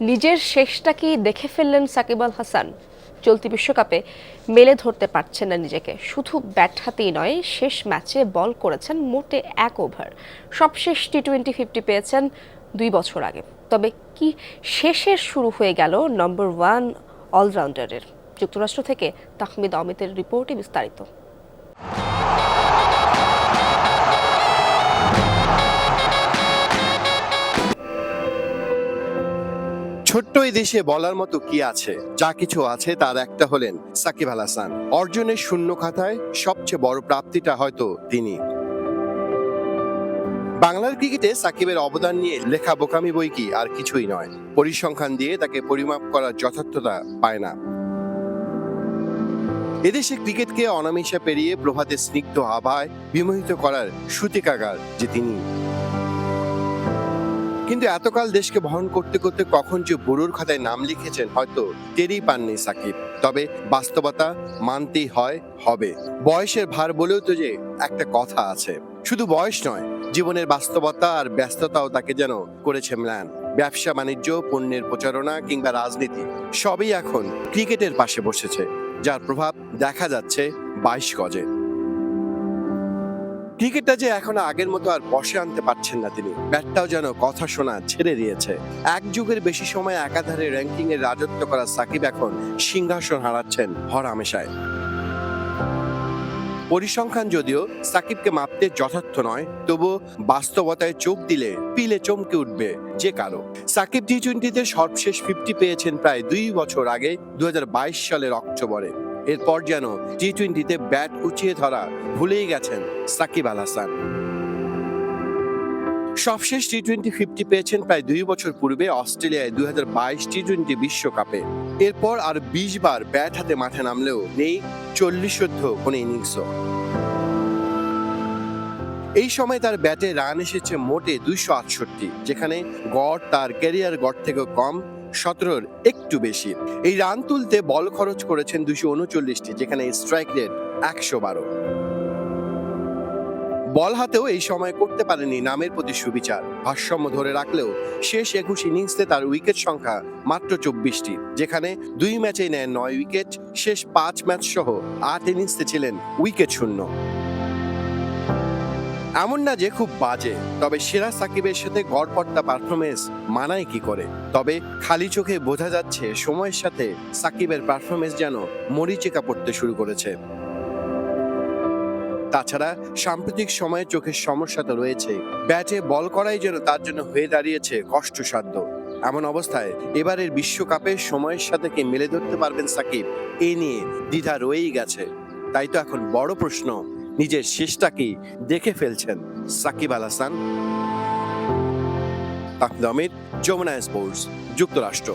নিজের শেষটা কি দেখে ফেললেন সাকিব আল হাসান? চলতি বিশ্বকাপে মেলে ধরতে পারছেন না নিজেকে। শুধু ব্যাট হাতেই নয়, শেষ ম্যাচে বল করেছেন মোটে 1 ওভার। সবশেষ টি-20 50 পেয়েছেন 2 বছর আগে। তবে কি শেষের শুরু হয়ে গেল নম্বর 1 অলরাউন্ডারের? যুক্তরাষ্ট্র থেকে তাহমিদ অমিতের রিপোর্টে বিস্তারিত। ছোট্ট এই দেশে বলার মতো কি আছে? যা কিছু আছে তার একটা হলেন সাকিব আল হাসান। অর্জনের শূন্য খাতায় সবচেয়ে বড় প্রাপ্তিটা হয়তো তিনি। বাংলার ক্রিকেটে সাকিবের অবদান নিয়ে লেখা বোকামি বই কি আর কিছুই নয়। পরিসংখ্যান দিয়ে তাকে পরিমাপ করার যথার্থতা পায় না। এদেশে ক্রিকেটকে অনামিশা পেরিয়ে প্রভাতে স্নিগ্ধ আভায় বিমোহিত করার সূতিকাগার যে তিনি। কিন্তু এতকাল দেশকে বহন করতে করতে কখন যে বুড়োর খাতায় নাম লিখেছেন হয়তো টেরই পাননি সাকিব। তবে বাস্তবতা মানতেই হবে। বয়সের ভার বলেও তো যে একটা কথা আছে। শুধু বয়স নয়, জীবনের বাস্তবতা আর ব্যস্ততাও তাকে যেন করেছে ম্লান। ব্যবসা বাণিজ্য, পণ্যের প্রচারণা কিংবা রাজনীতি সবই এখন ক্রিকেটের পাশে বসেছে, যার প্রভাব দেখা যাচ্ছে 22 গজে। ক্রিকেটটা যে এখন আগের মতো আর বসে আনতে পারছেন না তিনি। ব্যাটটাও যেন কথা শোনা ছেড়ে দিয়েছে। এক যুগের বেশি সময় একাধারে র্যাঙ্কিং এর রাজত্ব করা সাকিব এখন সিংহাসন হারাচ্ছেন হরহামেশায়। পরিসংখ্যান যদিও সাকিবকে মাপতে যথার্থ নয়, তবু বাস্তবতায় চোখ দিলে পিলে চমকে উঠবে যে কারো। সাকিব টি-20তে সর্বশেষ 50 পেয়েছেন প্রায় 2 বছর আগে 2022 সালের অক্টোবরে। এরপর যেন টি-20তে ব্যাট উঁচিয়ে ধরা ভুলেই গেছেন সাকিব আল হাসান। সবশেষ টি-20 50 পেয়েছেন প্রায় 2 বছর পূর্বে অস্ট্রেলিয়ায় 2022 টি-20 বিশ্বকাপে। এরপর আর 20 বার ব্যাট হাতে মাঠে নামলেও নেই 40 কোন ইনিংসও। এই সময় তার ব্যাটে রান এসেছে মোটে 268, যেখানে গড় তার ক্যারিয়ার গড় থেকেও কম, 17-র একটু বেশি। এই রান তুলতে বল খরচ করেছেন 239টি, যেখানে স্ট্রাইক রেট 112। বল হাতেও এই সময় করতে পারেনি নামের প্রতি সুবিচার। ভারসাম্য ধরে রাখলেও শেষ 21 ইনিংসে তার উইকেট সংখ্যা মাত্র 24টি, যেখানে 2 ম্যাচে নেন 9 উইকেট। শেষ 5 ম্যাচ সহ 8 ইনিংসে ছিলেন উইকেট শূন্য। এমন না যে খুব বাজে, তবে সেরা সাকিবের সাথে গড়পড়তা পারফরমেন্স মানায় কি করে? তবে খালি চোখে বোঝা যাচ্ছে সময়ের সাথে সাকিবের পারফরমেন্স যেন মরীচিকা পড়তে শুরু করেছে। তাছাড়া সাম্প্রতিক সময়ে চোখের সমস্যা তো রয়েছে। ব্যাটে বল করাই যেন তার জন্য হয়ে দাঁড়িয়েছে কষ্টসাধ্য। এমন অবস্থায় এবারের বিশ্বকাপে সময়ের সাথে কি মেলে ধরতে পারবেন সাকিব? এ নিয়ে দ্বিধা রয়েই গেছে। তাই তো এখন বড় প্রশ্ন, নিজের শেষটা কি দেখে ফেলছেন সাকিব আল হাসান? তাহমিদ অমিত, যমুনা স্পোর্টস, যুক্তরাষ্ট্র।